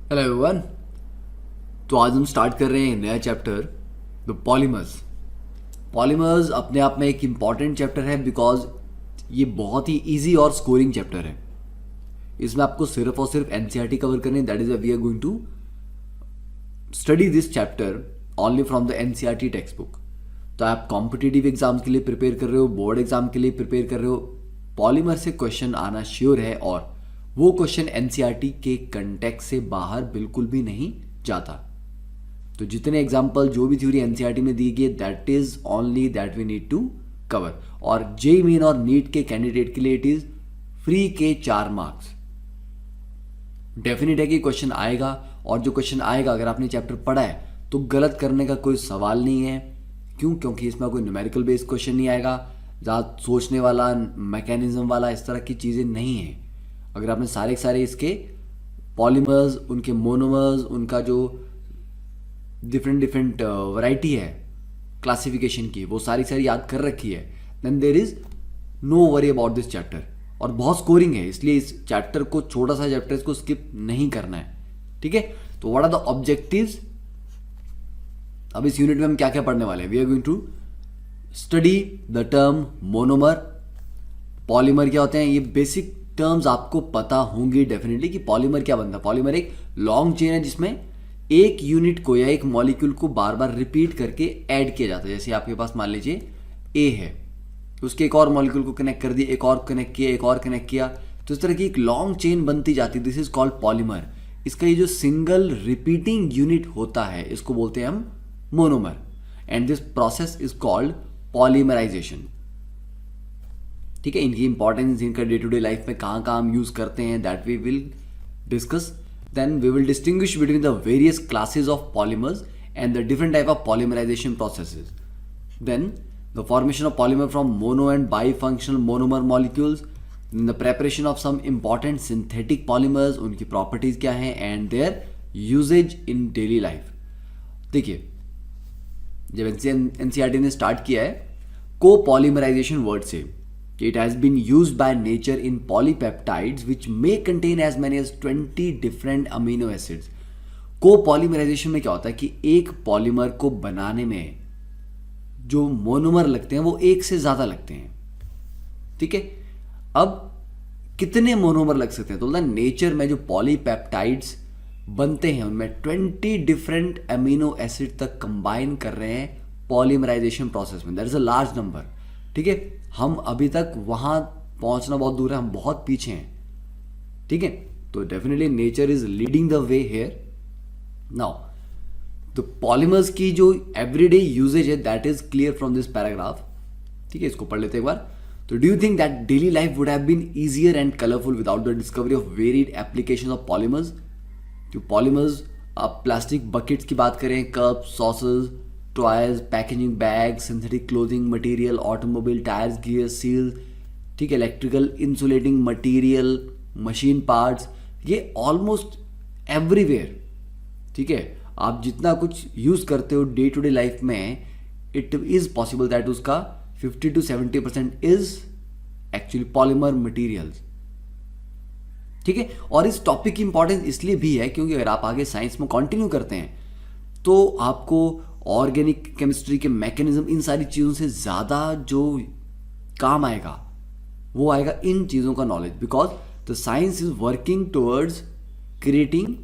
Hello everyone. तो आज हम स्टार्ट कर रहे हैं नया चैप्टर द पॉलीमर्स। पॉलीमर्स अपने आप में एक इम्पॉर्टेंट चैप्टर है बिकॉज ये बहुत ही इजी और स्कोरिंग चैप्टर है। इसमें आपको सिर्फ और सिर्फ एनसीईआरटी कवर करनी है। That is we are going to study this chapter only from the NCERT text book. तो आप कॉम्पिटिटिव एग्जाम्स के लिए प्रिपेयर कर रहे हो, बोर्ड एग्जाम के लिए प्रिपेयर कर रहे हो, पॉलीमर से क्वेश्चन आना श्योर है और वो क्वेश्चन एनसीईआरटी के कंटेक्स्ट से बाहर बिल्कुल भी नहीं जाता। तो जितने एग्जाम्पल जो भी थ्योरी एनसीईआरटी में दी गई that is only that we need to cover. और जेईई मेन और नीट के कैंडिडेट के लिए इट इज फ्री के 4 मार्क्स। डेफिनेट है कि क्वेश्चन आएगा और जो क्वेश्चन आएगा अगर आपने चैप्टर पढ़ा है तो गलत करने का कोई सवाल नहीं है। क्यों? क्योंकि इसमें कोई न्यूमेरिकल बेस्ड क्वेश्चन नहीं आएगा, ज़्यादा सोचने वाला मैकेनिज्म वाला इस तरह की चीज़ें नहीं है। अगर आपने सारे के सारे इसके पॉलीमर्स, उनके मोनोमर्स, उनका जो डिफरेंट डिफरेंट वैरायटी है क्लासिफिकेशन की, वो सारी याद कर रखी है, then there is no worry about this chapter. और बहुत स्कोरिंग है, इसलिए इस चैप्टर को, छोटा सा चैप्टर, इसको स्किप नहीं करना है। ठीक है, तो व्हाट आर द ऑब्जेक्टिव्स? अब इस यूनिट में हम क्या क्या पढ़ने वाले हैं? We are going to study the term monomer. Polymer क्या होते हैं, ये बेसिक टर्म्स आपको पता होंगी डेफिनेटली कि पॉलीमर क्या बनता है। पॉलीमर एक लॉन्ग चेन है जिसमें एक यूनिट को या एक मॉलिक्यूल को बार बार रिपीट करके ऐड किया जाता है। जैसे आपके पास मान लीजिए ए है, उसके एक और मॉलिक्यूल को कनेक्ट कर दिया, एक और कनेक्ट किया, एक और कनेक्ट किया, तो इस तरह की एक लॉन्ग चेन बनती जाती है। This is called polymer. इसका ये जो सिंगल रिपीटिंग यूनिट होता है इसको बोलते हैं हम monomer. And this process is called polymerization. ठीक है, इनकी इंपॉर्टेंस, इनका डे टू डे लाइफ में कहाँ कहाँ हम यूज करते हैं, that we will discuss. Then we will distinguish between the various classes of polymers and the different type of polymerization processes. Then the formation of polymer from mono and bifunctional monomer molecules, then the preparation of some important synthetic polymers, उनकी properties क्या हैं and their usage in daily life। देखिए, जब NCERT ने start किया है कोपॉलीमराइजेशन word से, it has been used by nature in polypeptides which may contain as many as 20 different amino acids। कोपॉलीमराइजेशन में क्या होता है कि एक पॉलीमर को बनाने में जो मोनोमर लगते हैं वो एक से ज्यादा लगते हैं। ठीक है, अब कितने मोनोमर लग सकते हैं? तो नेचर में जो पॉलीपेप्टाइड्स बनते हैं उनमें 20 डिफरेंट अमीनो एसिड तक कंबाइन कर रहे हैं पॉलीमराइजेशन प्रोसेस में। That is a large number. ठीक है, हम अभी तक वहां पहुंचना बहुत दूर है, हम बहुत पीछे हैं। ठीक है, तो definitely nature is leading the way here. Now तो पॉलीमर्स की जो एवरीडे यूजेज है that is clear from this paragraph. ठीक है, इसको पढ़ लेते हैं एक बार। तो do you think that daily life would have been easier and colourful without the discovery of varied application of polymers? जो पॉलीमर्स, आप प्लास्टिक बकेट्स की बात करें, cups, sauces, toys, packaging bag, synthetic clothing material, automobile tyres, gear, seal, ठीक है, electrical insulating material, machine parts, ये almost everywhere. ठीक है, आप जितना कुछ यूज करते हो डे टू डे लाइफ में, इट इज पॉसिबल दैट उसका 50 to 70% is actually polymer materials. ठीक है, और इस टॉपिक की इंपॉर्टेंस इसलिए भी है क्योंकि अगर आप आगे साइंस में कंटिन्यू करते हैं तो आपको ऑर्गेनिक केमिस्ट्री के मैकेनिज्म, इन सारी चीजों से ज्यादा जो काम आएगा वो आएगा इन चीजों का knowledge, because the science is working towards creating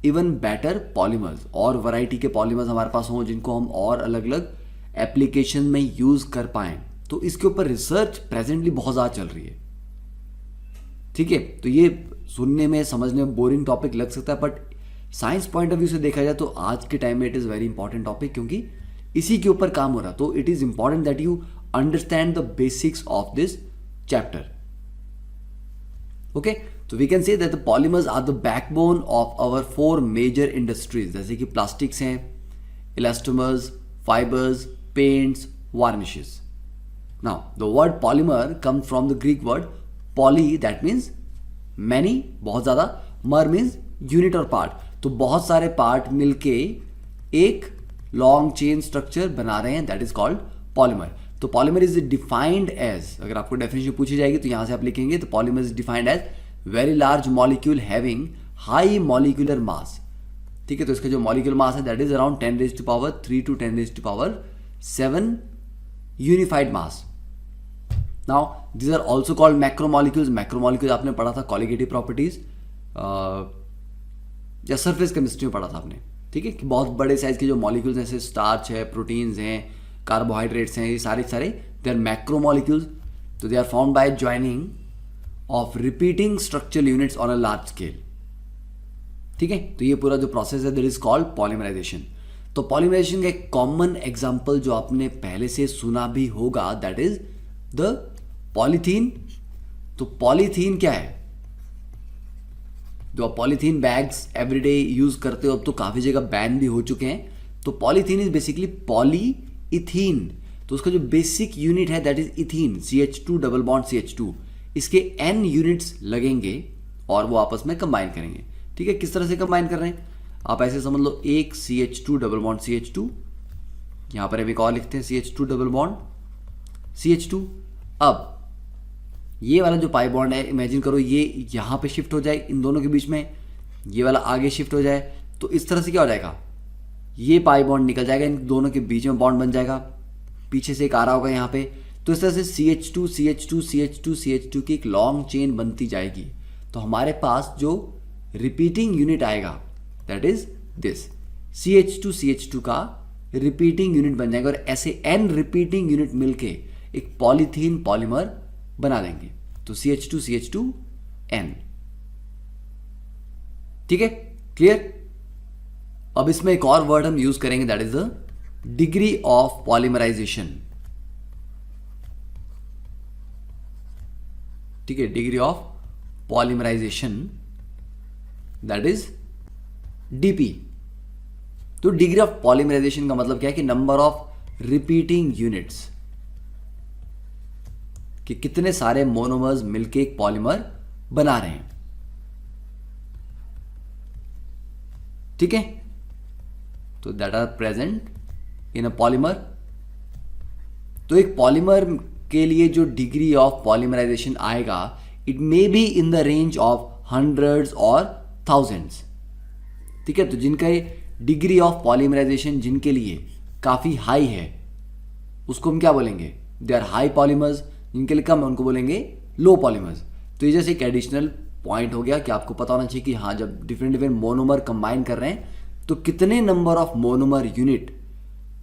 even better polymers. और वैरायटी के पॉलीमर्स हमारे पास हों जिनको हम और अलग अलग एप्लीकेशन में यूज कर पाएं, तो इसके ऊपर रिसर्च प्रेजेंटली बहुत ज़्यादा चल रही है। ठीक है, तो ये सुनने में, समझने में बोरिंग टॉपिक लग सकता है, but science point of view से देखा जाए तो आज के टाइम में it is very important topic, क्योंकि इसी के ऊपर काम हो रहा। तो it is important that you understand the basics of this chapter. Okay, तो we can say that the polymers are the backbone of our 4 major industries, जैसे कि प्लास्टिक्स हैं, elastomers, fibres, paints, varnishes. Now the word polymer come from the Greek word poly, that means many, बहुत ज्यादा, मर means unit और part. तो बहुत सारे पार्ट मिलके एक लॉन्ग चेन स्ट्रक्चर बना रहे हैं, दैट इज कॉल्ड पॉलीमर। तो पॉलीमर इज डिफाइंड एज, अगर आपको डेफिनेशन पूछी जाएगी तो यहां से आप लिखेंगे, तो polymer is defined as very large molecule having high molecular mass ठीक है, तो इसका जो मॉलिक्यूलर मास है that is around 10⁻³ to 10⁻7 unified mass. Now these are also called macromolecules. Macromolecules आपने पढ़ा था कॉलिगेटिव प्रॉपर्टीज या सरफेस केमिस्ट्री में पढ़ा था आपने, ठीक है, कि बहुत बड़े साइज के जो मॉलिक्यूल्स जैसे स्टार्च है, प्रोटीन्स हैं, कार्बोहाइड्रेट्स हैं, ये सारे दे आर मैक्रोमॉलिक्यूल्स। तो they are found by joining of repeating structural units on a large scale. ठीक है, तो ये पूरा जो प्रोसेस है दैट इज कॉल्ड पॉलीमराइजेशन। तो पॉलीमराइजेशन का एक कॉमन एग्जांपल जो आपने पहले से सुना भी होगा दैट इज द पॉलीथीन। तो पॉलीथीन क्या है, जो आप पॉलीथीन बैग्स एवरीडे यूज करते हो, अब तो काफी जगह बैन भी हो चुके हैं। तो पॉलीथीन इज बेसिकली पॉलीइथीन। तो उसका जो बेसिक यूनिट है that is ethene, CH2 double bond CH2। इसके n यूनिट्स लगेंगे और वो आपस में कंबाइन करेंगे। ठीक है, किस तरह से कंबाइन कर रहे हैं आप ऐसे समझ लो, एक CH2 डबल बॉन्ड CH2, यहां पर एक और लिखते हैं CH2 डबल बॉन्ड CH2। अब ये वाला जो पाई बॉन्ड है इमेजिन करो ये यहां पे शिफ्ट हो जाए, इन दोनों के बीच में ये वाला आगे शिफ्ट हो जाए, तो इस तरह से क्या हो जाएगा, ये पाई बॉन्ड निकल जाएगा, इन दोनों के बीच में बॉन्ड बन जाएगा, पीछे से एक आ रहा होगा यहाँ पे। तो इस तरह से CH2 CH2 CH2 CH2 की एक लॉन्ग चेन बनती जाएगी। तो हमारे पास जो रिपीटिंग यूनिट आएगा that is this CH2 CH2 का रिपीटिंग यूनिट बन जाएगा, और ऐसे n रिपीटिंग यूनिट मिलके एक पॉलीथीन पॉलीमर बना देंगे। तो CH2 CH2 N। ठीक है, क्लियर। अब इसमें एक और वर्ड हम यूज करेंगे that is the degree of polymerization. ठीक है, degree of polymerization that is DP। तो डिग्री ऑफ पॉलीमराइजेशन का मतलब क्या है कि नंबर ऑफ रिपीटिंग यूनिट्स, कि कितने सारे मोनोमर्स मिलके एक पॉलीमर बना रहे हैं। ठीक है, तो that are present in a polymer. तो एक पॉलीमर के लिए जो डिग्री ऑफ पॉलीमराइजेशन आएगा it may be in the range of hundreds और थाउजेंड्स। ठीक है, तो जिनका डिग्री ऑफ पॉलीमराइजेशन जिनके लिए काफी हाई है उसको हम क्या बोलेंगे, दे आर हाई पॉलीमर्स। जिनके लिए कम है उनको बोलेंगे लो पॉलीमर्स। तो ये जैसे एक एडिशनल पॉइंट हो गया कि आपको पता होना चाहिए कि हाँ, जब डिफरेंट मोनोमर कंबाइन कर रहे हैं तो कितने number of monomer unit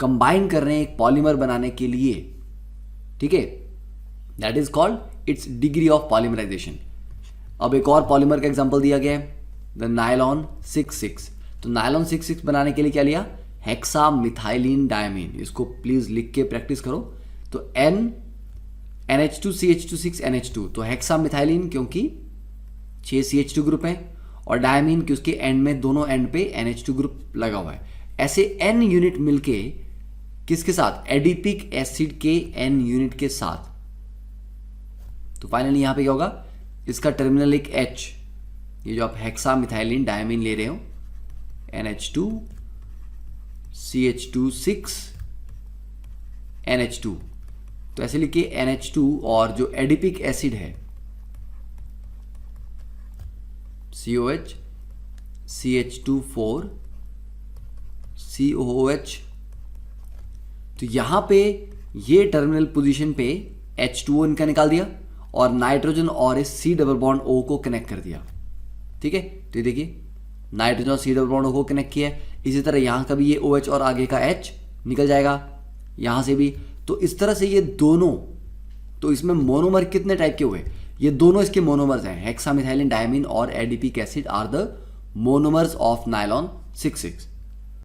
combine कर रहे हैं एक पॉलीमर बनाने के लिए। ठीक है, that is called its degree of polymerization. अब एक और पॉलीमर का एग्जांपल दिया गया है द नायलॉन 6,6। तो नायलॉन 6,6 बनाने के लिए क्या लिया, हेक्सा मिथाइलिन डायमीन। इसको प्लीज लिख के प्रैक्टिस करो। तो NH2 CH2 6NH2, तो हेक्सा मिथाइलिन क्योंकि 6 CH2 ग्रुप है, और डायमीन कि उसके एंड में दोनों एंड पे NH2 ग्रुप लगा हुआ है। ऐसे n यूनिट मिलके किसके साथ, एडिपिक एसिड के n यूनिट के साथ। तो फाइनली यहां पे क्या होगा, इसका टर्मिनल एक H, ये जो आप हेक्सा मिथाइलिन डायमीन ले रहे हो NH2 CH2 6 NH2, तो ऐसे लिखिए NH2, और जो एडिपिक एसिड है COH CH2 COOH। तो यहां पे ये टर्मिनल पोजीशन पे H2O इनका निकाल दिया और नाइट्रोजन और इस C डबल बॉन्ड O को कनेक्ट कर दिया। ठीक है, तो ये देखिए नाइट्रोजन और C डबल बॉन्ड O को कनेक्ट किया। इसी तरह यहां का भी ये OH और आगे का H निकल जाएगा, यहां से भी। तो इस तरह से ये दोनों, तो इसमें मोनोमर कितने टाइप के हुए, ये दोनों इसके मोनोमर्स हैं। हेक्सामिथाइलिन डायमीन और adipic acid are the monomers of nylon 6,6।